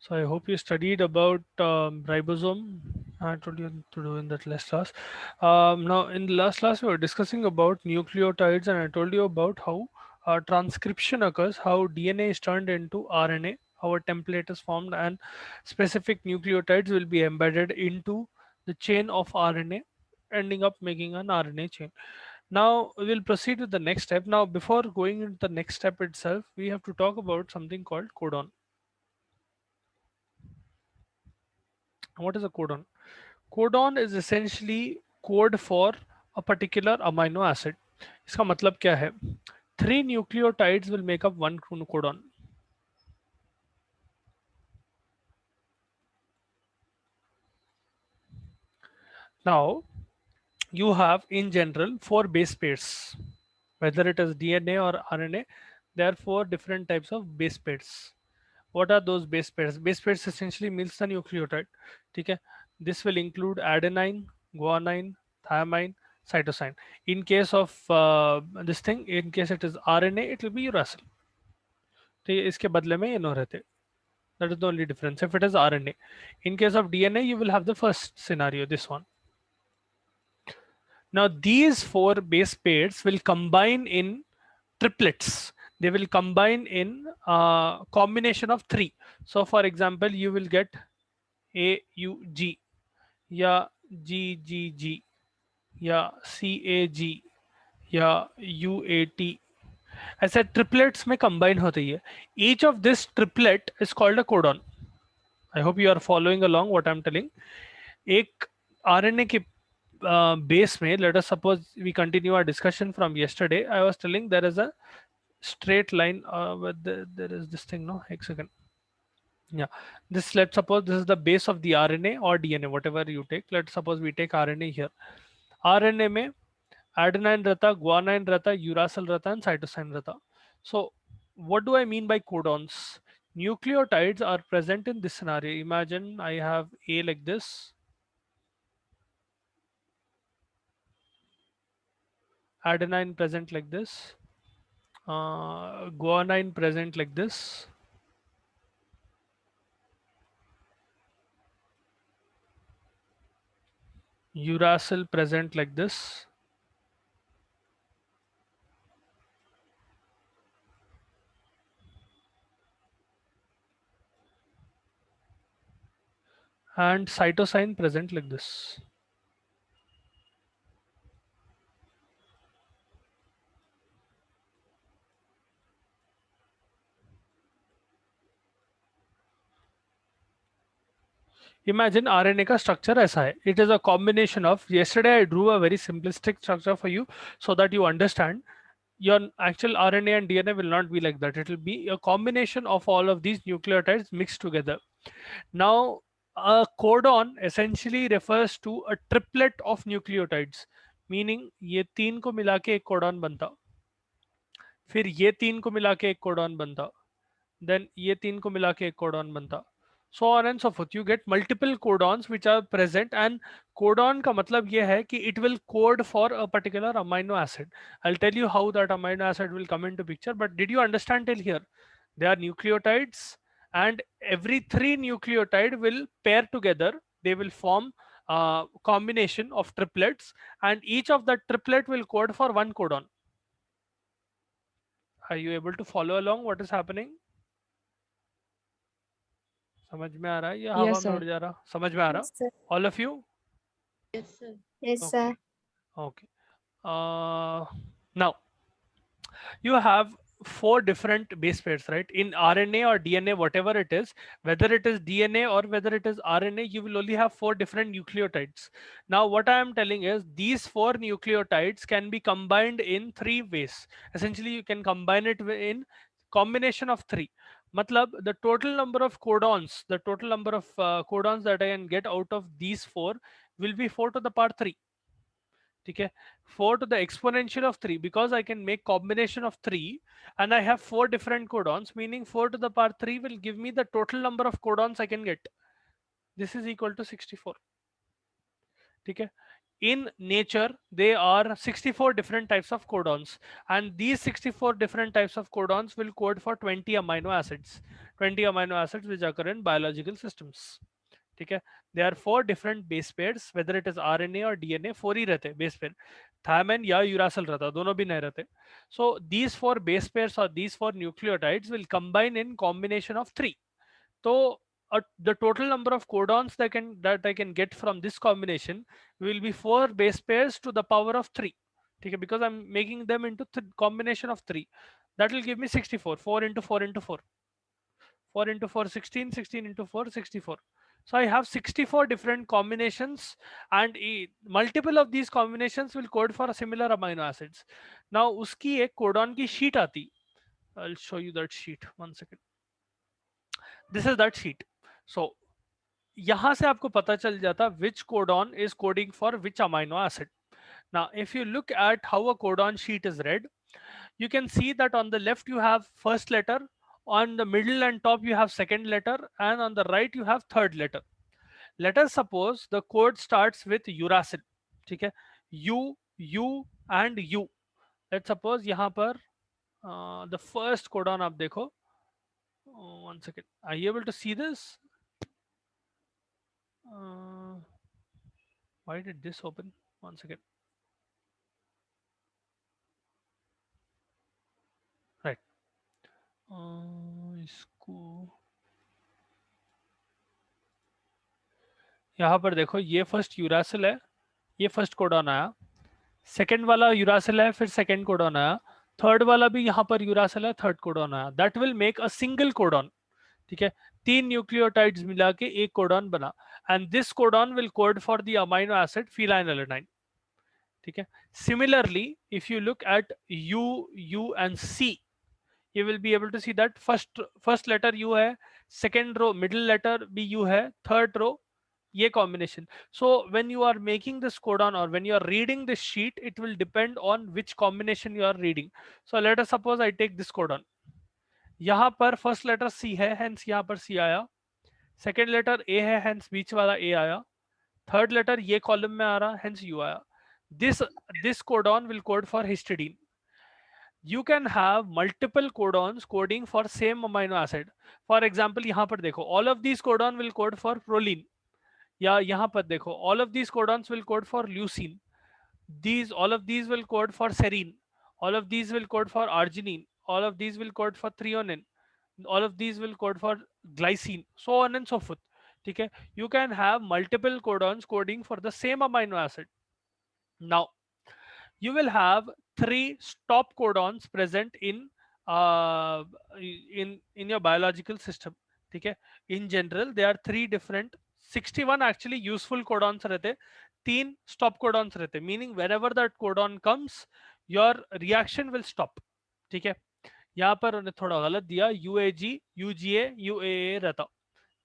So I hope you studied about ribosome. I told you to do in that last class. Now in the last class we were discussing about nucleotides, and I told you about how transcription occurs, how DNA is turned into RNA, how a template is formed, and specific nucleotides will be embedded into the chain of RNA, ending up making an RNA chain. Now we will proceed with the next step. Now before going into the next step itself, we have to talk about something called codon. What is a codon? Codon is essentially code for a particular amino acid. इसका मतलब क्या है? Three nucleotides will make up one codon. Now you have in general four base pairs. Whether it is DNA or RNA, there are four different types of base pairs. What are those base pairs? Base pairs essentially means the nucleotide. Okay, this will include adenine, guanine, thymine, cytosine. In case of this thing, in case it is RNA, it will be uracil. तो ये इसके बदले में इनो रहते. That is the only difference. If it is RNA, in case of DNA, you will have the first scenario, this one. Now these four base pairs will combine in triplets. They will combine in a combination of three. So for example, you will get AUG, या GGG, या CAG, या UAT. ऐसे triplets में combine होती है. Each of this triplet is called a codon. I hope you are following along what I'm telling. एक RNA के base में, let us suppose we continue our discussion from yesterday. I was telling there is a straight line with there is this thing, no, एक second. Yeah, this, let's suppose this is the base of the RNA or DNA, whatever you take. Let's suppose we take RNA here. RNA में adenine रहता, guanine रहता, uracil रहता, and cytosine रहता. So what do I mean by codons? Nucleotides are present in this scenario. Imagine I have A like this, adenine present like this, guanine present like this, uracil present like this, and cytosine present like this. Imagine RNA का structure ऐसा है. It is a combination of, yesterday I drew a very simplistic structure for you so that you understand. Your actual RNA and DNA will not be like that. It will be a combination of all of these nucleotides mixed together. Now, a codon essentially refers to a triplet of nucleotides, meaning ये तीन को मिला के एक codon बनता, फिर ये तीन को मिला के एक कोडॉन बनता, then ये तीन को मिला के एक कोडॉन बनता, so on and so forth. You get multiple codons which are present, and codon का मतलब ये है कि it will code for a particular amino acid. I'll tell you how that amino acid will come into picture, but did you understand till here? They are nucleotides, and every three nucleotide will pair together. They will form a combination of triplets, and each of the triplet will code for one codon. Are you able to follow along what is happening? समझ में आ रहा है या हवा Yes, में sir. उड़ जा रहा? समझ में आ रहा? Yes, sir. All of you? Yes, sir. Yes, Okay. sir. Okay. Now you have four different base pairs, right? In RNA or DNA, whatever it is, whether it is DNA or whether it is RNA, you will only have four different nucleotides. Now, what I am telling is these four nucleotides can be combined in three ways. Essentially, you can combine it in combination of three. Matlab, the total number of codons, the total number of codons that I can get out of these four will be 4 to the power 3. Okay, 4 to the exponential of 3, because I can make combination of 3 and I have 4 different codons, meaning 4 to the power 3 will give me the total number of codons I can get. This is equal to 64. Okay, in nature there are 64 different types of codons, and these 64 different types of codons will code for 20 amino acids, 20 amino acids which occur in biological systems. ठीक है, there are 4 different base pairs, whether it is RNA or DNA, 4 ही रहते base pair, thiamine या uracil रहता, दोनों भी नहीं रहते. So these 4 base pairs or these 4 nucleotides will combine in combination of 3. So the total number of codons that I can get from this combination will be 4 base pairs to the power of 3. Okay, because I'm making them into combination of 3. That will give me 64. 4 into 4 into 4. 4 into 4, 16. 16 into 4, 64. So I have 64 different combinations, and multiple of these combinations will code for similar amino acids. Now uski ek codon ki sheet aati. I'll show you that sheet. 1 second. This is that sheet. So यहां से आपको पता चल जाता which codon is coding for which amino acid. Now if you look at how a codon sheet is read, you can see that on the left you have first letter, on the middle and top you have second letter, and on the right you have third letter. Let us suppose the code starts with uracil. ठीक है, U and U. Let's suppose यहाँ पर the first codon आप देखो. 1 second. Are you able to see this? Why did this open? 1 second. Right. इसको यहाँ पर देखो, ये फर्स्ट यूरासिल है, ये फर्स्ट कोडॉन आया, सेकंड वाला यूरासिल है, फिर सेकंड कोडॉन आया, थर्ड वाला भी यहाँ पर यूरासिल है, थर्ड कोडॉन आया. That will make a single codon. ठीक है, 3 न्यूक्लियोटाइड्स मिला के एक कोडॉन बना, and this codon will code for the amino acid phenylalanine. ठीक है, similarly if you look at U and C, you will be able to see that first letter U है, second row middle letter भी U है, third row ये combination. So when you are making this codon or when you are reading this sheet, it will depend on which combination you are reading. So let us suppose I take this codon. यहाँ पर first letter C है, hence यहाँ पर C आया. Second letter A है, hence बीच वाला A आया. Third letter ये column में आ रहा, hence U आया. This codon will code for histidine. You can have multiple codons coding for same amino acid. For example, यहाँ पर देखो, all of these codon will code for proline. या यहाँ पर देखो, all of these codons will code for leucine. All of these will code for serine. All of these will code for arginine. All of these will code for threonine. All of these will code for glycine. So on and so forth. ठीक है? You can have multiple codons coding for the same amino acid. Now, you will have 3 stop codons present uh, in your biological system. ठीक है, in general there are 3 different, 61 actually useful codons रहते, 3 stop codons रहते, meaning whenever that codon comes your reaction will stop. ठीक है, यहाँ पर उन्हें थोड़ा गलत दिया, UAG UGA UAA रहता.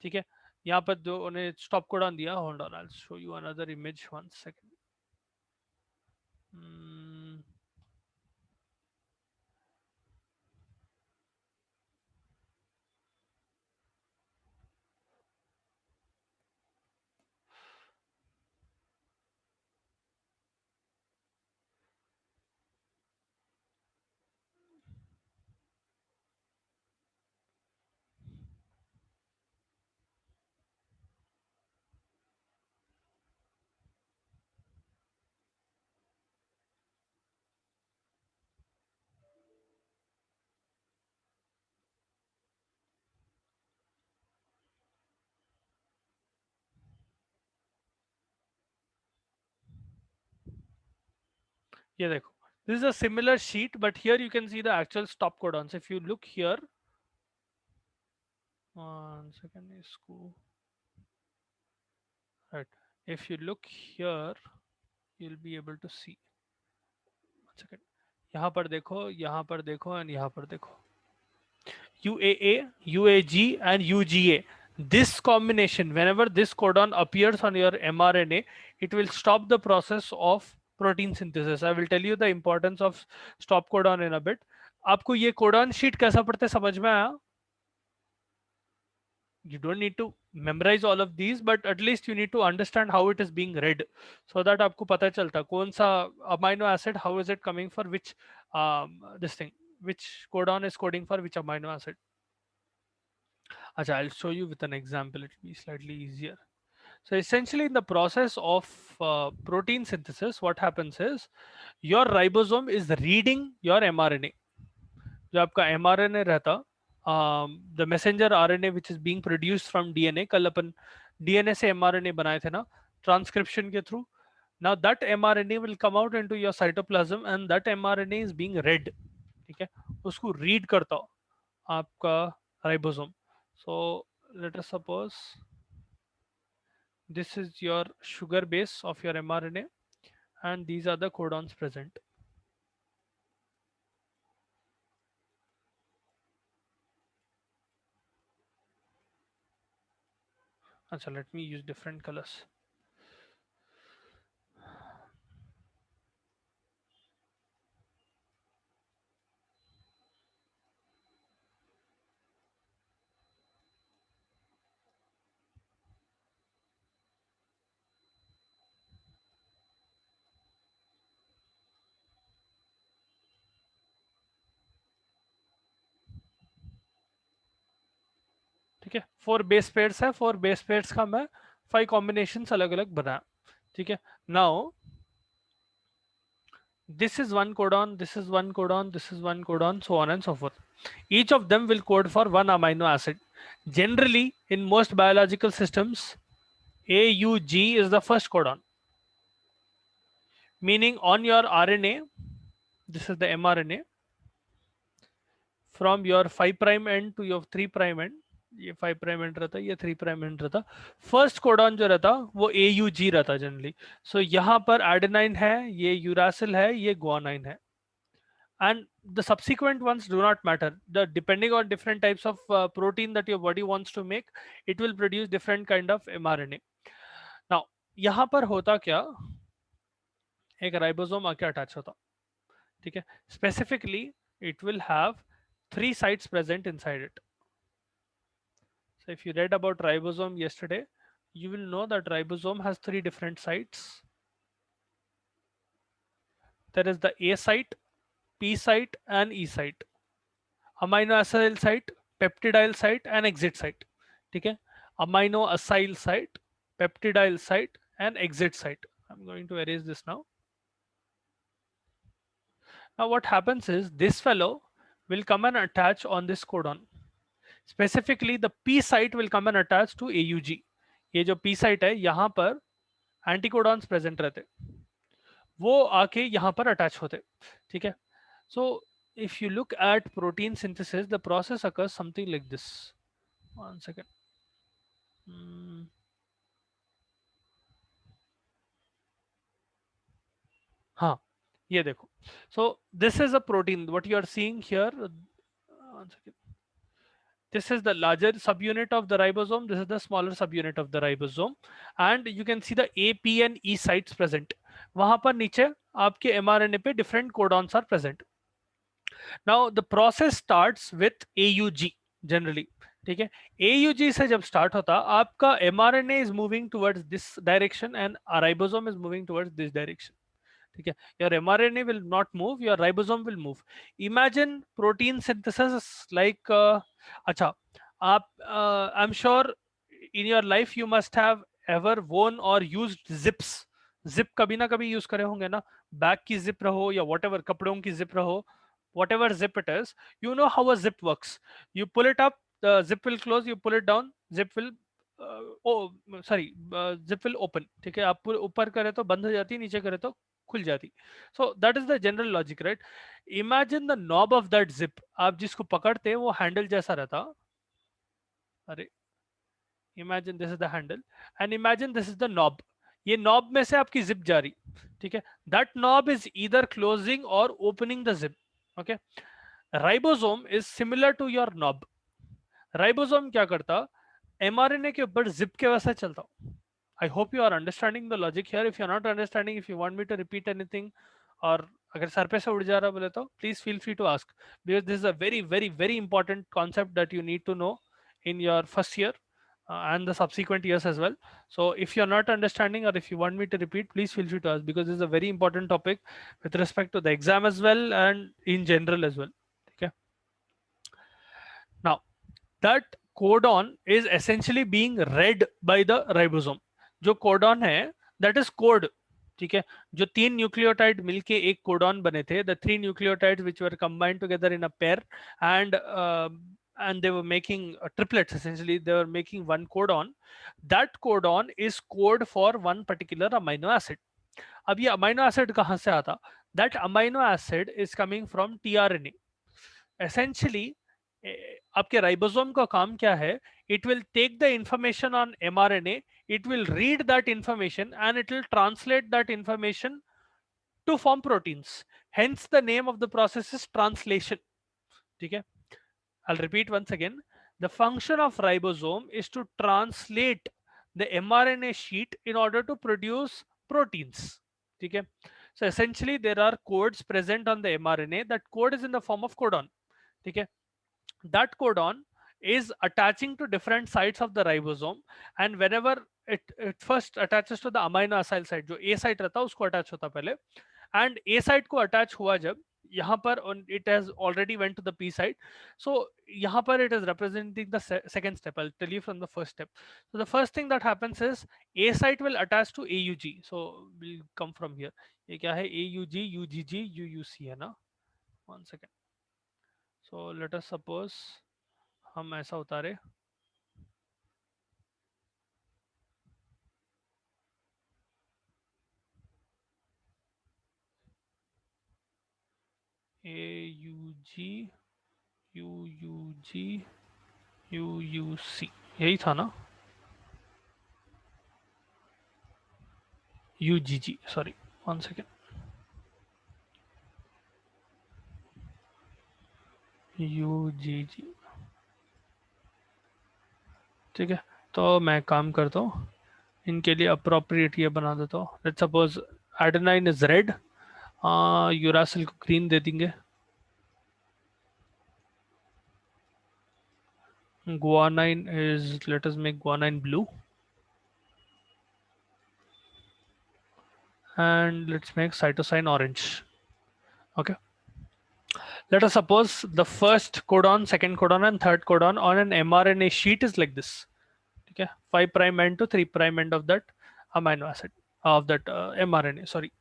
ठीक है, यहाँ पर जो उन्हें stop codon दिया, hold on, I'll show you another image. 1 second. ये देखो, this is a similar sheet, but here you can see the actual stop codons. If you look here, 1 second, इसको, right, if you look here you'll be able to see. 1 second, यहाँ पर देखो, यहाँ पर देखो, and यहाँ पर देखो, UAA, UAG and UGA. This combination, whenever this codon appears on your mRNA, it will stop the process of protein synthesis. I will tell you the importance of stop codon in a bit. आपको ये codon sheet कैसा पढ़ते समझ में आया? You don't need to memorize all of these, but at least you need to understand how it is being read, so that आपको पता चलता कौन सा amino acid, how is it coming for which this thing, which codon is coding for which amino acid. Acha, I'll show you with an example, it will be slightly easier. So essentially in the process of protein synthesis, what happens is your ribosome is reading your mRNA. जो आपका mRNA रहता, the messenger RNA which is being produced from DNA, कल अपन DNA से mRNA बनाए थे ना transcription के through. Now that mRNA will come out into your cytoplasm and that mRNA is being read. ठीक है, उसको read करता आपका ribosome. So let us suppose this is your sugar base of your mRNA and these are the codons present. Achha, let me use different colors. ठीक है, 4 base pairs है, 4 base pairs का मैं 5 कॉम्बिनेशंस अलग अलग बनाया. ठीक है, now this is one codon, this is one codon, this is one codon, so on and so forth. Each of them will code for one amino acid. Generally in most biological systems, AUG is the first codon, meaning on your RNA, this is the mRNA, from your 5 prime end to your 3 prime end, ये 5 prime and रहता, ये 3 prime and रहता, first codon जो रहता वो AUG रहता generally. सो यहाँ पर एडेनाइन है, ये यूरासिल है, ये गुआनाइन है, and the subsequent ones do not matter. The depending on different types of protein that your body wants to make, it will produce different kind of mRNA. Now यहाँ पर होता क्या, एक राइबोसोम आके attach होता. ठीक है, specifically it will have 3 sites present inside it. So if you read about ribosome yesterday, you will know that ribosome has 3 different sites. There is the A site, P site and E site. Amino acyl site, peptidyl site and exit site. ठीक है, amino acyl site, peptidyl site and exit site. I'm going to erase this now. Now what happens is this fellow will come and attach on this codon. Specifically the P site will come and attach to AUG. ये जो P site है यहाँ पर एंटीकोडॉन्स present रहते, वो आके यहाँ पर अटैच होते. ठीक है, so if you look at protein synthesis, the process occurs something like this. One second. हाँ, ये देखो. So this is a protein. What you are seeing here. One second. This is the larger subunit of the ribosome. This is the smaller subunit of the ribosome, and you can see the A, P and E sites present. वहां पर नीचे आपके mRNA पे different codons are present. Now the process starts with AUG generally. ठीक है, AUG से जब start होता, आपका mRNA is moving towards this direction and a ribosome is moving towards this direction. ठीक है, your mRNA will not move, your ribosome will move. Imagine protein synthesis like अच्छा, आप I'm sure in your life you must have ever worn or used zips. Zip कभी ना कभी use करे होंगे ना, बैग की जिप रहो या whatever कपड़ों की जिप रहो, whatever zip it is, you know how a zip works. You pull it up, the zip will close, you pull it down, zip will zip will open. ठीक है, आप ऊपर करे तो बंद हो जाती, नीचे करे तो खुल जाती. So that is the general logic, right? Imagine the knob of that zip. आप जिसको पकड़ते वो हैंडल जैसा रहता. अरे, imagine this is the handle and imagine this is the knob. ये knob में से आपकी zip जा रही. ठीक है, that knob is either closing or opening the zip. Okay, ribosome is similar to your knob. Ribosome क्या करता, mRNA के ऊपर zip के वैसा चलता. I hope you are understanding the logic here. If you are not understanding, if you want me to repeat anything, or अगर sir पे से उड़ जा रहा बोले तो please feel free to ask, because this is a very very very important concept that you need to know in your first year. and the subsequent years as well. So if you're not understanding or if you want me to repeat, please feel free to ask, because this is a very important topic with respect to the exam as well and in general as well. Okay. Now that codon is essentially being read by the ribosome. जो codon है that is code. ठीक है, जो तीन nucleotide मिलके एक codon बने थे, the three nucleotides which were combined together in a pair, and they were making triplets. Essentially they were making one codon. That codon is code for one particular amino acid. अब ये amino acid कहाँ से आता? That amino acid is coming from tRNA. Essentially आपके ribosome का काम क्या है? It will take the information on mRNA, it will read that information, and it will translate that information to form proteins. Hence the name of the process is translation. ठीक है, I'll repeat once again. The function of ribosome is to translate the mRNA sheet in order to produce proteins. ठीक है, so essentially there are codes present on the mRNA. That code is in the form of codon. ठीक है, that codon is attaching to different sites of the ribosome, and whenever it first attaches to the amino acyl site, जो A site रहता है उसको attach होता पहले, and A site को attach हुआ जब यहाँ पर it has already went to the P site, so यहाँ पर it is representing the second step. I'll tell you from the first step. So the first thing that happens is A site will attach to AUG. So we'll come from here. ये क्या है? AUG, UGG, UUC है ना? One second. So let us suppose हम ऐसा उतारे, AUG, UUG, UUC, यही था ना? UGG, sorry, one second, UGG. ठीक है, तो मैं काम करता हूँ, इनके लिए अप्रोप्रिएट ये बना देता हूँ. Let's suppose adenine is red, uracil को ग्रीन दे देंगे, guanine is, let us make guanine blue, and let's make cytosine orange. Okay, let us suppose the first codon, second codon, and third codon on an mRNA sheet is like this. Okay, 5 prime end to 3 prime end of that amino acid of that mRNA. Sorry.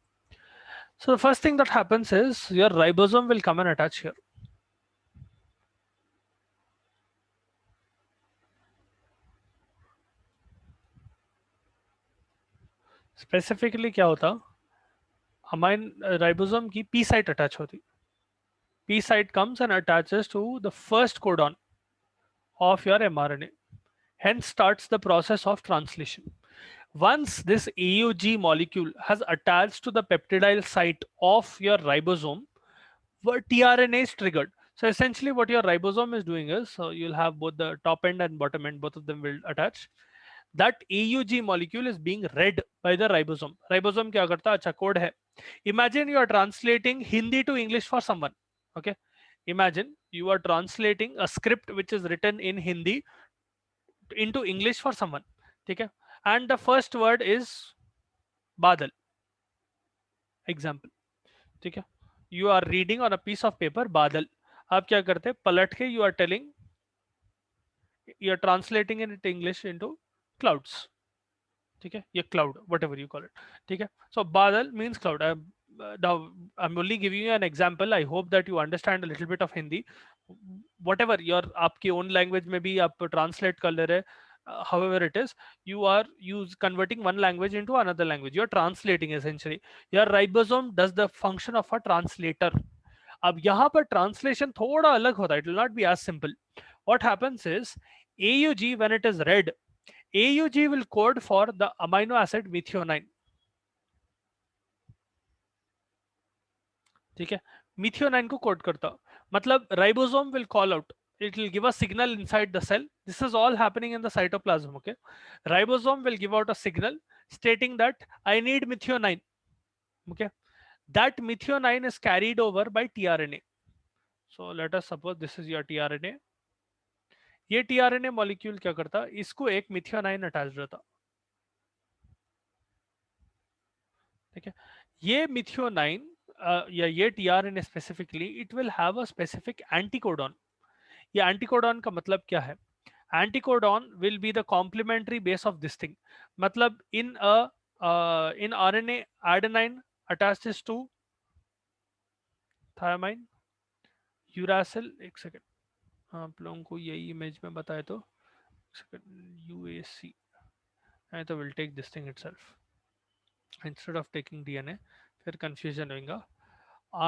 So the first thing that happens is your ribosome will come and attach here. Specifically क्या होता? Ribosome की P site attach होती. P site comes and attaches to the first codon of your mRNA. Hence starts the process of translation. Once this AUG molecule has attached to the peptidyl site of your ribosome, tRNA is triggered. So essentially what your ribosome is doing is, so you'll have both the top end and bottom end, both of them will attach. That AUG molecule is being read by the ribosome. Ribosome क्या करता है? अच्छा, code है. Imagine you are translating Hindi to English for someone. Okay, imagine you are translating a script which is written in Hindi into English for someone. ठीक है, and the first word is बादल. Example. ठीक है, you are reading on a piece of paper बादल. आप क्या करते हैं? पलट के you are telling, you are translating it into English into clouds. ठीक है, ये cloud, whatever you call it. ठीक है, so बादल means cloud. Now I'm only giving you an example. I hope that you understand a little bit of Hindi. Whatever your आपकी own language में भी आप translate कर ले रहे, however it is, you are converting one language into another language. You are translating essentially. Your ribosome does the function of a translator. अब यहाँ पर translation थोड़ा अलग होता है. It will not be as simple. What happens is AUG, when it is read, AUG will code for the amino acid methionine. ठीक है, methionine को कोड करता, मतलब ribosome will call out, it will give a signal inside the cell. This is all happening in the cytoplasm. Okay, ribosome will give out a signal stating that I need methionine. Okay, that methionine is carried over by tRNA. So let us suppose this is your tRNA. ये tRNA molecule क्या करता, इसको एक methionine attach रहता, ठीक है। ये methionine या ये tRNA specifically it will have a specific anticodon. ये एंटीकोडॉन का मतलब क्या है? Anticodon will be the complementary base of this thing. मतलब in RNA adenine attaches to thymine, uracil, एक सेकेंड आप लोगों को यही इमेज में बताए तो यूएसी, आई तो will take this thing itself instead of taking DNA, फिर कंफ्यूजन होगा।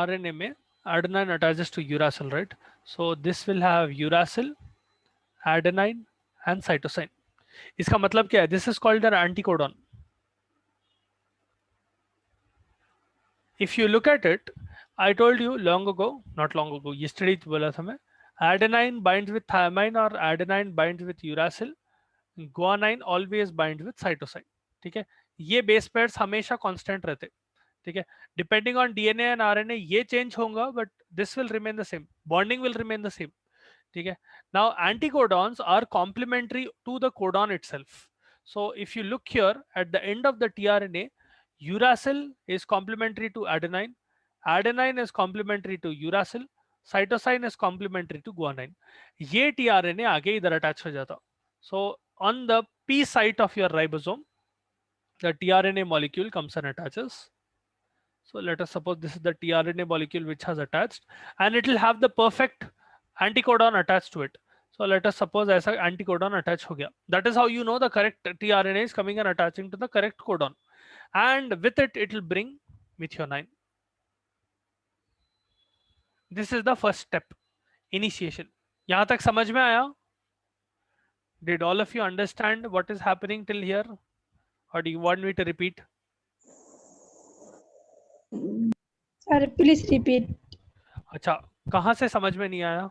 आरएनए में adenine attaches to uracil, right? So this will have uracil, adenine and cytosine. इसका मतलब क्या है? This is called an anticodon. If you look at it, I told you long ago, not long ago, yesterday बोला था मैं, adenine binds with thymine और adenine binds with uracil, guanine always binds with cytosine. ठीक है, ये base pairs हमेशा constant रहते, ठीक है। Depending on DNA and RNA ये चेंज होगा, but this will remain the same, bonding will remain the same, ठीक है। Now anticodons are complementary to the codon itself. So if you look here at the end of the tRNA, uracil is complementary to adenine, adenine is complementary to uracil, cytosine is complementary to guanine. ये tRNA आगे इधर attach हो जाता। So on the P site of your ribosome, the tRNA molecule comes and attaches. So let us suppose this is the tRNA molecule which has attached, and it will have the perfect anticodon attached to it. So let us suppose ऐसा anticodon attach हो गया. That is how you know the correct tRNA is coming and attaching to the correct codon. And with it, it will bring methionine. This is the first step, initiation. यहाँ तक समझ में आया? Did all of you understand what is happening till here? Or do you want me to repeat? Sir, please repeat. अच्छा, कहाँ से समझ में नहीं आया?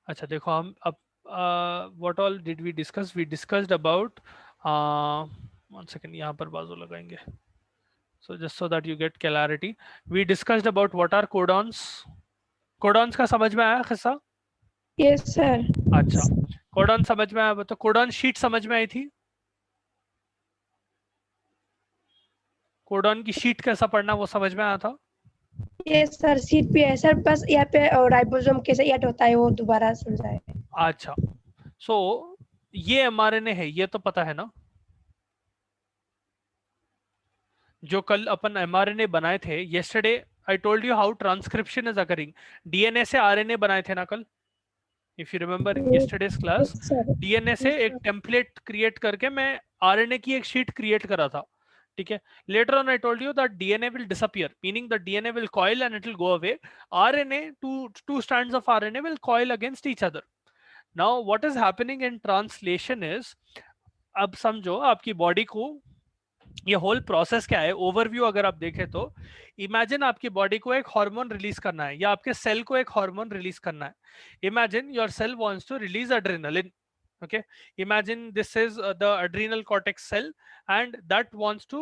अच्छा देखो, हम अब what all did we discuss? We discussed about one second, यहाँ पर बाजू लगाएंगे. So just so that you get clarity, we discussed about what are codons. Codons का समझ में आया किस्सा? Yes, sir. अच्छा, कोडॉन समझ में आया, तो कोडॉन शीट समझ में आई थी? कोडॉन की शीट कैसा पढ़ना वो समझ में आया था? Yes, sir. सीट पे है सर, बस यहाँ पे राइबोसोम कैसे ऐड होता है वो दोबारा समझाए। अच्छा, सो ये एमआरएनए है, ये तो पता है ना? जो कल अपन एमआरएनए बनाए थे, yesterday I told you how transcription is occurring. DNA से आरएनए बनाए थे ना कल? If you remember in yesterday's class, Yes, sir. DNA से Yes, एक sir. टेम्पलेट क्रिएट करके मैं आरएनए की एक शीट क्रिएट करा था, ठीक है। Later on I told you that DNA will disappear, meaning the DNA will coil and it will go away. RNA, two strands of RNA will coil against each other. Now what is happening in translation is, अब समझो आपकी body को ये whole process क्या है, overview अगर आप देखें तो इमेजिन आपकी बॉडी को एक हार्मोन रिलीज करना है या आपके सेल को एक हार्मोन रिलीज करना है. Imagine your cell wants to release adrenaline. Okay, imagine this is the adrenal cortex cell and that wants to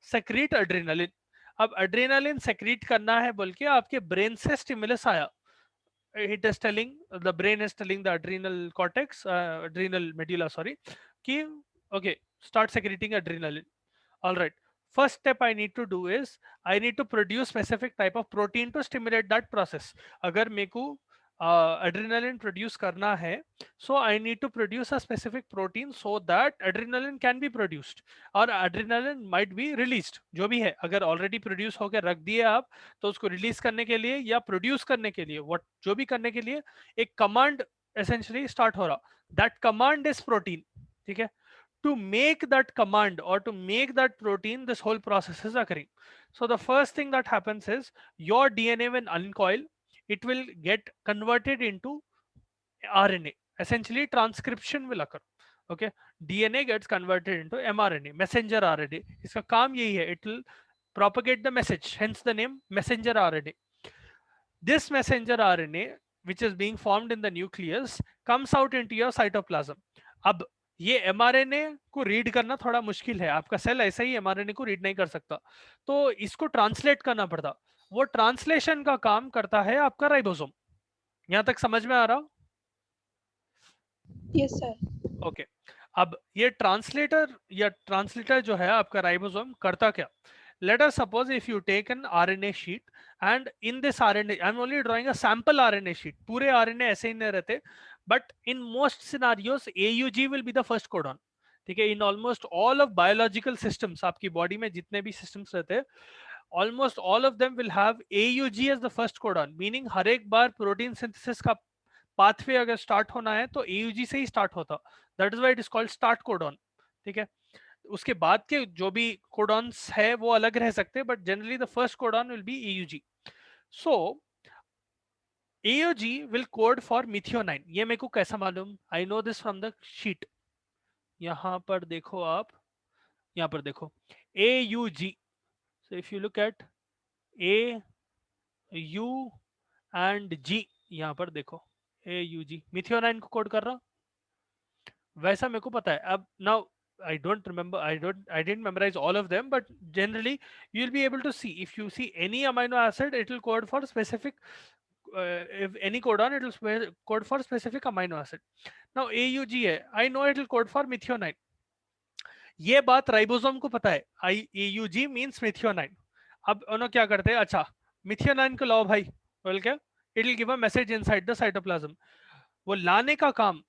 secrete adrenaline. अब adrenaline secrete करना है बोल के आपके ब्रेन से स्टिमुलस आया. It is telling, the brain is telling the adrenal cortex, adrenal medulla, sorry, कि okay, start secreting adrenaline. All right, first step I need to do is I need to produce specific type of protein to stimulate that process. अगर मेरे को adrenaline produce करना है, so I need to produce a specific protein so that adrenaline can be produced और adrenaline might be released. जो भी है, अगर already produce होकर रख दिए आप, तो उसको release करने के लिए या produce करने के लिए, what जो भी करने के लिए एक command essentially start हो रहा. That command is protein. ठीक है. To make that command or to make that protein, this whole process is occurring. So the first thing that happens is your DNA when uncoil, it will get converted into RNA. Essentially transcription will occur. Okay, DNA gets converted into mRNA, messenger RNA. इसका काम यही है, it will propagate the message, hence the name messenger RNA. This messenger RNA, which is being formed in the nucleus, comes out into your cytoplasm. अब ये mRNA को read करना थोड़ा मुश्किल है, आपका सेल ऐसा ही mRNA को रीड नहीं कर सकता, तो इसको ट्रांसलेट करना पड़ता. वो ट्रांसलेशन का काम करता है आपका राइबोसोम। यहां तक समझ में आ रहा? Yes sir. ओके। अब ये ट्रांसलेटर जो है आपका राइबोसोम करता क्या? Let us suppose if you take an RNA sheet and in this RNA, I'm only drawing a sample RNA sheet. पूरे RNA ऐसे ही नहीं रहते, but in most scenarios AUG will be the first codon. ठीक है, in almost all of biological systems, आपकी body में जितने भी systems रहते हैं, almost all of them will have AUG as the first codon, meaning हर एक बार प्रोटीन सिंथेसिस का पाथवे अगर स्टार्ट होना है तो AUG से ही स्टार्ट होता, that is why it is called start codon. ठीक है, उसके बाद के जो भी कोडॉन्स है वो अलग रह सकते हैं, but generally the first codon will be AUG। So AUG will code for methionine. ये मेरे को कैसा मालूम? I know this from the sheet. यहां पर देखो आप, यहां पर देखो AUG। So if you look eight AU and G, यहां पर देखो AUG मिथियोनाइन को कोड कर रहा, वैसा मेरे को पता है। अब now I don't remember, I didn't memorize all of them, but generally you'll be able to see, if you see any amino acid it will code for specific, if any codon it will code for specific amino acid. Now AUG है, I know it will code for methionine, ये बात ribosome को पता है, AUG means methionine। अब उन्होंने क्या करते हैं, अच्छा मिथियोनाइन को लाओ भाई, बोल क्या, it will give a message inside the cytoplasm. वो लाने का काम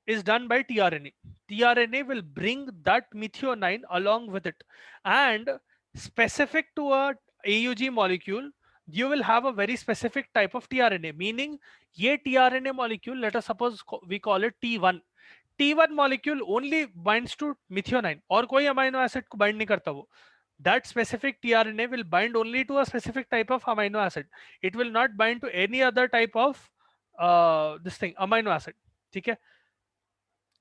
is done by tRNA. tRNA will bring that methionine along with it, and specific to a AUG molecule you will have a very specific type of tRNA, meaning ye tRNA molecule, let us suppose we call it T1, T1 molecule only binds to methionine और कोई amino acid को bind नहीं करता वो। That specific tRNA will bind only to a specific type of amino acid, it will not bind to any other type of this thing amino acid। ठीक है,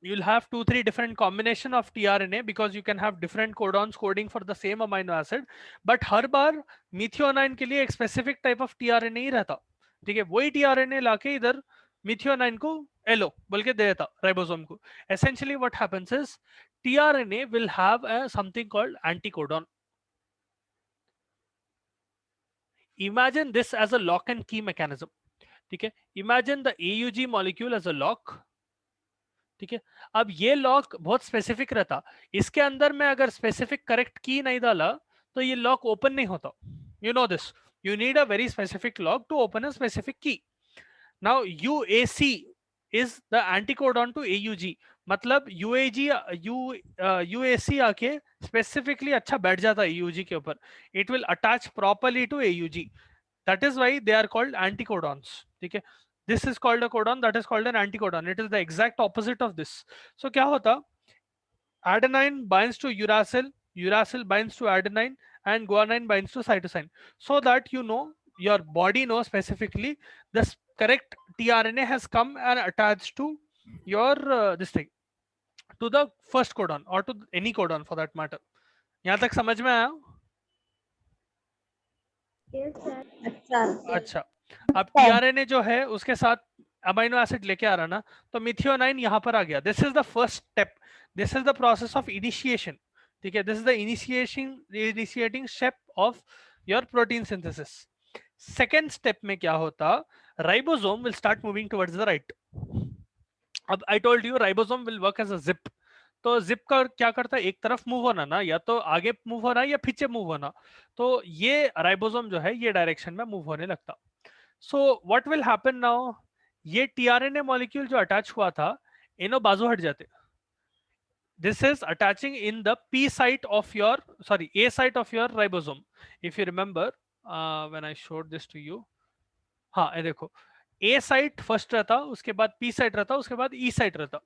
you'll have 2-3 different combination of tRNA because you can have different codons coding for the same amino acid, but her bar methionine के लिए एक specific type of tRNA ही रहता। ठीक है, वही tRNA लाके इधर methionine को एलो बोल के दे देता राइबोसोम को। Essentially what happens is tRNA will have a something called anticodon. Imagine this as a lock and key mechanism. ठीक है, imagine the AUG molecule as a lock। ठीक है, अब ये लॉक बहुत स्पेसिफिक रहता, इसके अंदर में अगर स्पेसिफिक करेक्ट की नहीं डाला तो ये लॉक ओपन नहीं होता। You know this, you need a very specific lock to open a specific key. Now UAC is the anticodon to AUG, मतलब UAC आके स्पेसिफिकली अच्छा बैठ जाता है AUG के ऊपर, it will attach properly to AUG, that is why they are called anticodons। ठीक है, this is called a codon, that is called an anticodon, it is the exact opposite of this। so क्या होता, adenine binds to uracil, uracil binds to adenine, and guanine binds to cytosine, so that you know, your body knows specifically the correct tRNA has come and attached to your this thing, to the first codon or to any codon for that matter। यहाँ तक समझ में आया? अच्छा, अब tRNA जो है उसके साथ अमीनो एसिड लेके आ रहा ना, तो मिथियोनाइन यहाँ पर आ गया। This is the first step, this is the process of initiation. ठीक है, this is the initiating step of your protein synthesis. Second step में क्या होता, ribosome will start moving towards the right. अब I told you ribosome will work as a zip, तो zip का क्या करता है, एक तरफ मूव होना ना, या तो आगे मूव होना या पीछे मूव होना, तो ये राइबोसोम जो है ये डायरेक्शन में मूव होने लगता। So what will happen now, ये टीआरएनए मॉलिक्यूल जो अटैच हुआ था, इनो बाजू हट जाते, this is attaching in the P site of your, sorry, A site of your ribosome। if you remember when I showed this to you, हाँ ये देखो A site फर्स्ट रहता, उसके बाद P site रहता, उसके बाद E site रहता।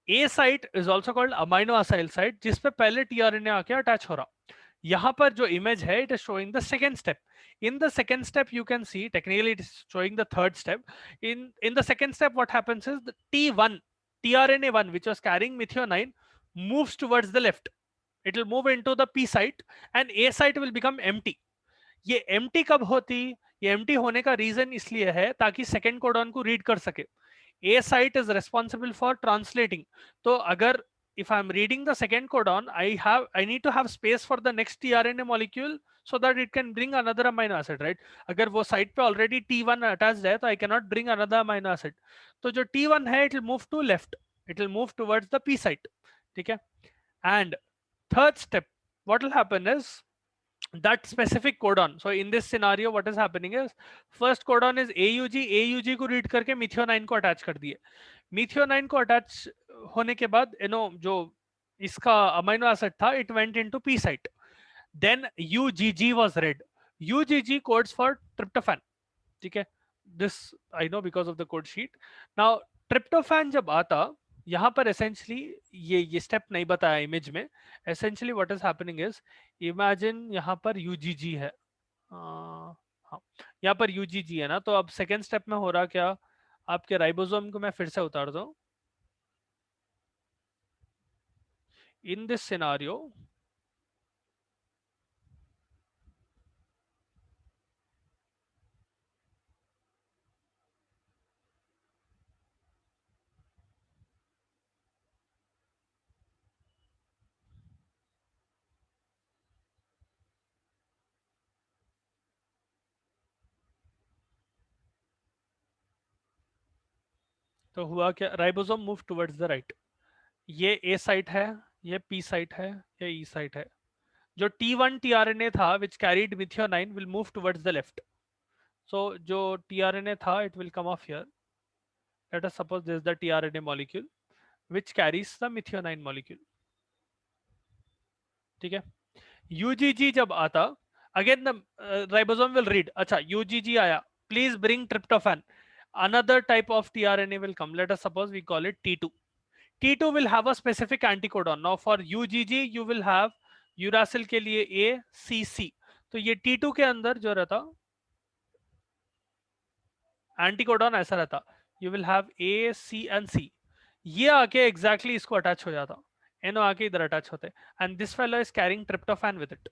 A site is also called amino acyl site, जिस पे पहले टीआरएनए आके अटैच हो रहा। यहाँ पर जो इमेज है, it is showing the second step। in the second step you can see, technically it is showing the third step। in the second step what happens is the T1, tRNA1 which was carrying methionine moves towards the left, it will move into the P site and A site will become empty। ये empty कब होती, ये empty होने का reason इसलिए है ताकि second codon को read कर सके। A site is responsible for translating, तो अगर if I'm reading the second codon, I need to have space for the next tRNA molecule so that it can bring another amino acid, right? अगर वो site पे already T1 attached है, तो I cannot bring another amino acid. तो जो T1 है, it will move to left. It will move towards the P site. ठीक है? And third step, what will happen is that specific codon. So in this scenario, what is happening is first codon is AUG. AUG को read करके methionine को attach कर दिए. Methionine को attach होने के बाद जो इसका amino acid था, it went into P site. Then UGG was read. UGG codes for tryptophan. ठीक है? This I know because of the code sheet. Now tryptophan जब आता, यहाँ पर essentially ये step नहीं बताया image में. Essentially what is happening is, imagine यहाँ पर UGG है. हाँ, यहाँ पर UGG है ना, तो अब second step में हो रहा क्या, आपके राइबोसोम को मैं फिर से उतार दूं. In this scenario, तो हुआ क्या, ribosome move towards the right. ये ए साइट है, ये पी साइट है, ये ई साइट है. जो T1 tRNA था which carried methionine will move towards the left. So जो tRNA था, it will come off here. Let us suppose this is the tRNA molecule which carries the methionine molecule. ठीक है? UGG जब आता, again the ribosome will read, अच्छा UGG आया, please bring tryptophan. Another type of tRNA will come. Let us suppose we call it T2. T2 will have a specific anticodon. Now for UGG you will have uracil के लिए A, C, C. तो ये T2 के अंदर जो रहता anticodon ऐसा रहता, you will have A, C and C. ये आके exactly इसको अटैच हो जाता, NO आके इधर अटैच होते, and this fellow is carrying tryptophan with it.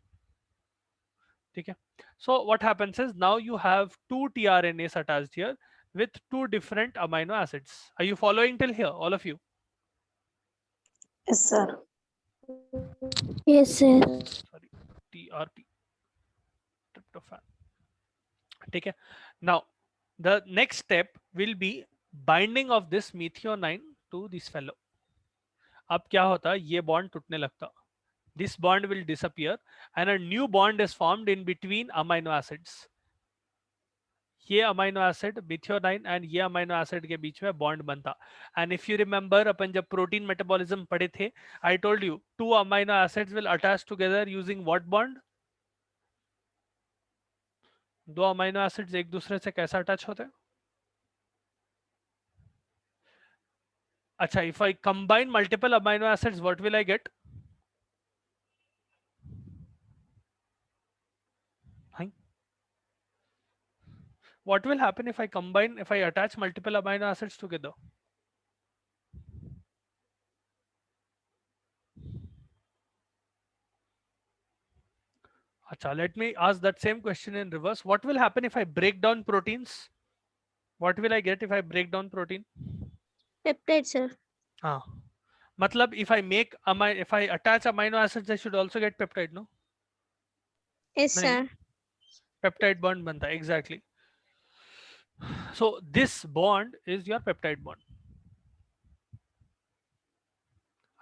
ठीक है? So what happens is now you have two tRNAs attached here with two different amino acids. Are you following till here, all of you? Yes, sir. Yes, sir. Sorry, TRP, tryptophan. ठीक है? Now the next step will be binding of this methionine to this fellow. अब क्या होता, ये bond टूटने लगता, this bond will disappear and a new bond is formed in between amino acids. ये amino acid methionine and ये amino acid के बीच में bond बनता. And if you remember, अपन जब protein metabolism पढ़े थे, I told you two amino acids will attach together using what bond? दो amino acids एक दूसरे से कैसा attach होते हैं? अच्छा, if I combine multiple amino acids, what will I get? What will happen if I attach multiple amino acids together? Acha, let me ask that same question in reverse. What will happen if I break down proteins? What will I get if I break down protein? Peptide, sir. हाँ, मतलब if I attach amino acids, I should also get peptide, no? Yes, नहीं, sir. peptide bond बनता है, exactly. So this bond is your peptide bond.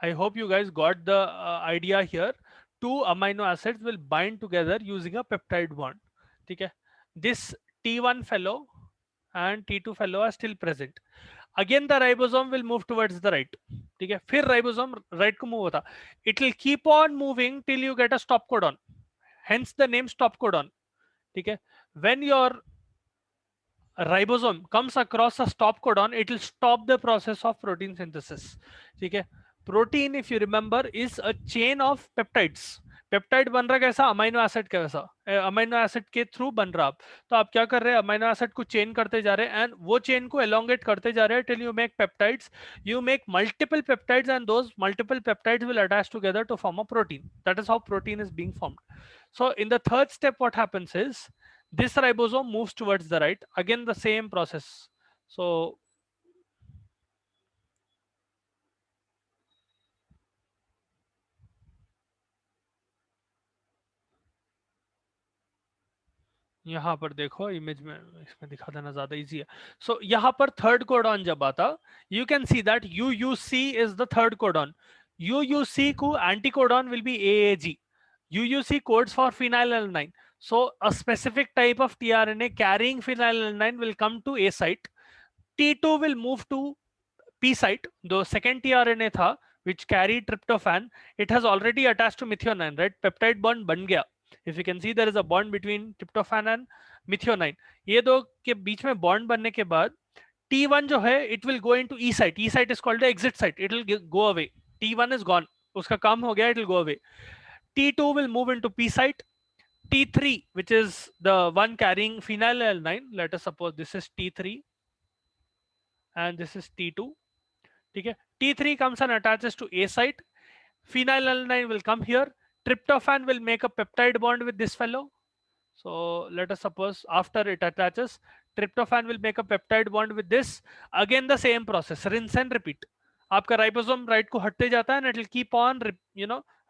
I hope you guys got the idea here. Two amino acids will bind together using a peptide bond. ठीक है? This T1 fellow and T2 fellow are still present. Again the ribosome will move towards the right. ठीक है? फिर ribosome right को move होता. It will keep on moving till you get a stop codon. Hence the name stop codon. ठीक है? When your ribosome comes across a stop codon, it will stop the process of protein synthesis. ठीक है? Protein, if you remember, is a chain of peptides. Peptide बन रहा कैसा, amino acid कैसा, amino acid के through बन रहा. आप तो आप क्या कर रहे हैं, अमीनो एसिड को चेन करते जा रहे हैं एंड वो चेन को एलोंगेट करते जा रहे हैं till you make peptides. You make multiple peptides and those multiple peptides will attach together to form a protein. That is how protein is being formed. So in the third step what happens is this ribosome moves towards the right. Again the same process. So यहाँ पर देखो image में, इसमें दिखा देना ज्यादा easy है। सो यहाँ पर थर्ड कोडॉन जब आता, you can see that UUC is the third codon. UUC को anti codon will be AAG. UUC codes for phenylalanine. So a specific type of tRNA carrying phenylalanine will come to A site. T2 will move to P site. The second tRNA tha which carried tryptophan, it has already attached to methionine, right? Peptide bond ban gaya. If you can see, there is a bond between tryptophan and methionine. ये दो के बीच में bond बनने के बाद T1 जो है, it will go into E site. E site is called the exit site. It will go away. T1 is gone. उसका काम हो गया, it will go away. T2 will move into P site. T3, which is the one carrying phenylalanine, let us suppose this is T3 and this is T2. Okay. T3 comes and attaches to A site. Phenylalanine will come here. Tryptophan will make a peptide bond with this fellow. So let us suppose after it attaches, tryptophan will make a peptide bond with this. Again the same process, rinse and repeat. आपका ribosome right को हटते जाता है and it will keep on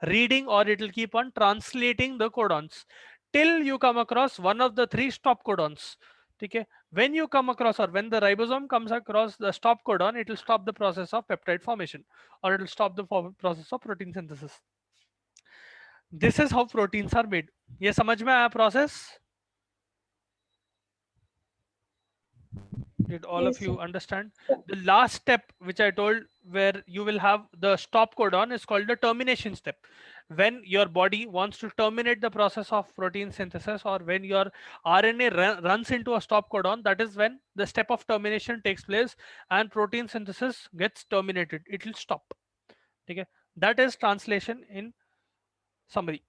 reading or it will keep on translating the codons till you come across one of the three stop codons. ठीक है, when you come across or when the ribosome comes across the stop codon, it will stop the process of peptide formation or it will stop the process of protein synthesis. This is how proteins are made. ये समझ में आया process? Did all Yes, of you sir. understand? The last step which I told, where you will have the stop codon, is called the termination step. When your body wants to terminate the process of protein synthesis, or when your RNA runs into a stop codon, that is when the step of termination takes place and protein synthesis gets terminated. It will stop. Okay, that is translation in summary.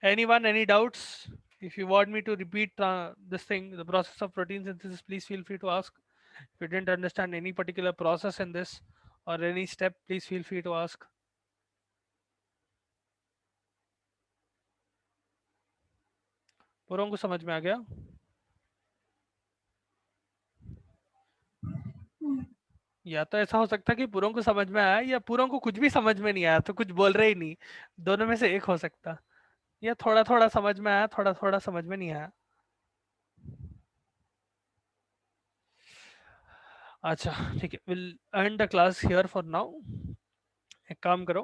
Anyone, any doubts? If you want me to repeat this thing, the process of protein synthesis, please feel free to ask. If you didn't understand any particular process in this or any step, please feel free to ask. पूरों को समझ में आ गया? या तो ऐसा हो सकता है कि पूरों को समझ में आया, या पूरों को कुछ भी समझ में नहीं आया तो कुछ बोल रहे ही नहीं। दोनों में से एक हो सकता, या थोड़ा थोड़ा समझ में आया, थोड़ा थोड़ा समझ में नहीं आया। अच्छा ठीक है, will and the class here for now. एक काम करो,